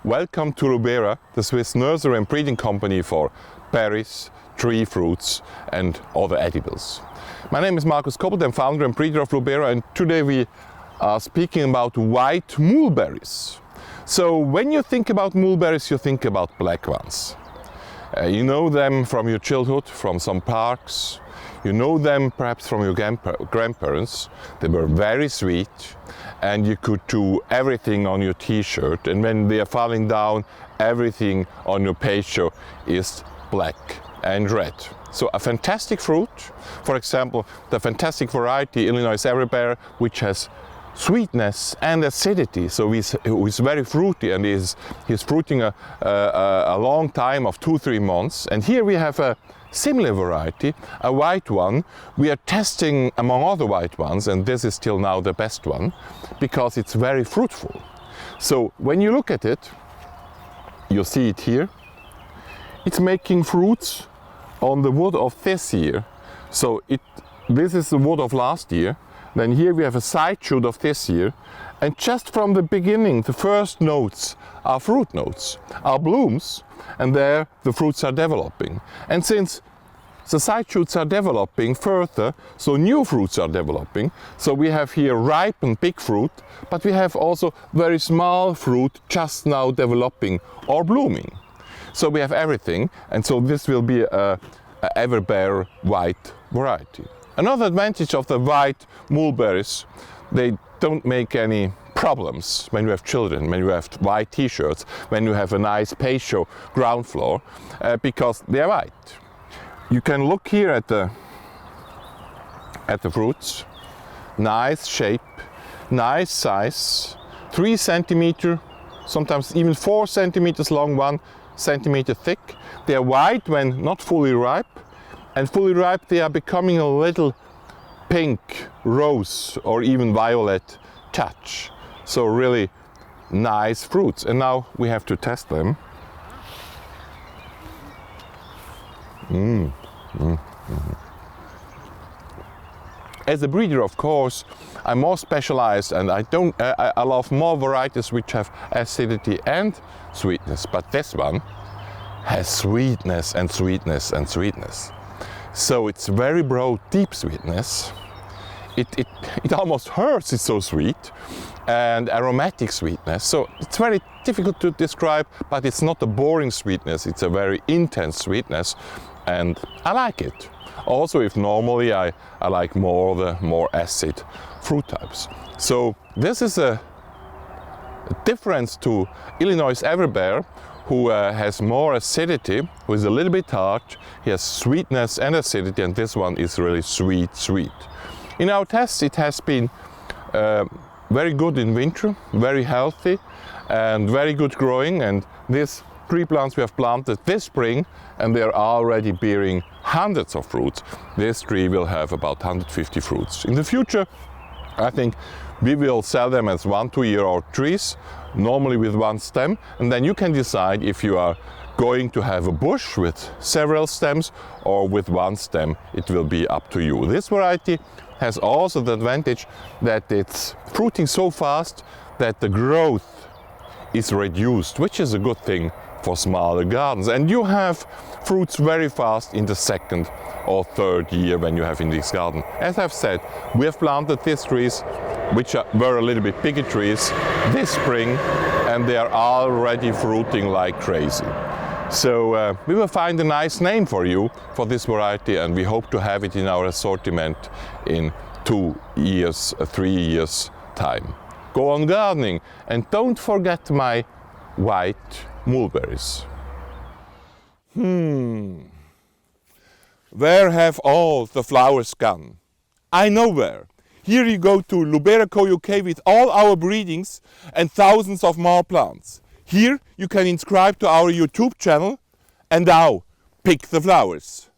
Welcome to Lubera, the Swiss nursery and breeding company for berries, tree fruits and other edibles. My name is Markus, I'm founder and breeder of Lubera, and today we are speaking about white mulberries. So when you think about mulberries, you think about black ones. You know them from your childhood, from some parks. You know them perhaps from your grandparents. They were very sweet and you could do everything on your t-shirt, and when they are falling down, everything on your patio is black and red. So a fantastic fruit, for example, the fantastic variety Illinois Everbear, which has sweetness and acidity, so he's very fruity, and he's fruiting a long time of 2-3 months. And here we have a similar variety, a white one. We are testing among other white ones, and this is till now the best one because it's very fruitful. So when you look at it, you see it here, it's making fruits on the wood of this year. So this is the wood of last year. Then here we have a side shoot of this year, and just from the beginning, the first notes are fruit notes, are blooms, and there the fruits are developing. And since the side shoots are developing further, so new fruits are developing. So we have here ripened big fruit, but we have also very small fruit just now developing or blooming. So we have everything, and so this will be a Everbear white variety. Another advantage of the white mulberries, they don't make any problems when you have children, when you have white t-shirts, when you have a nice patio ground floor, because they are white. You can look here at the fruits. Nice shape, nice size, 3 centimeter, sometimes even 4 centimeters long, 1 centimeter thick. They are white when not fully ripe. And fully ripe, they are becoming a little pink, rose, or even violet touch. So really nice fruits. And now we have to test them. As a breeder, of course, I'm more specialized, and I love more varieties which have acidity and sweetness. But this one has sweetness and sweetness and sweetness. So it's very broad, deep sweetness. It almost hurts, it's so sweet, and aromatic sweetness. So it's very difficult to describe, but it's not a boring sweetness, it's a very intense sweetness, and I like it. Also, if normally I like the more acid fruit types. So this is a difference to Illinois Everbear, who has more acidity, who is a little bit hard. He has sweetness and acidity, and this one is really sweet. In our tests, it has been very good in winter, very healthy, and very good growing. And these tree plants we have planted this spring, and they are already bearing hundreds of fruits. This tree will have about 150 fruits. In the future, I think we will sell them as 1-2-year-old trees, normally with one stem, and then you can decide if you are going to have a bush with several stems or with one stem. It will be up to you. This variety has also the advantage that it's fruiting so fast that the growth is reduced, which is a good thing for smaller gardens. And you have fruits very fast in the 2nd or 3rd year when you have in this garden. As I've said, we have planted these trees, which were a little bit bigger trees, this spring, and they are already fruiting like crazy. So we will find a nice name for you for this variety, and we hope to have it in our assortment in 2 years, 3 years time. Go on gardening, and don't forget my white mulberries. Where have all the flowers gone? I know where. Here you go to Lubera Co. UK with all our breedings and thousands of more plants. Here you can subscribe to our YouTube channel, and now pick the flowers.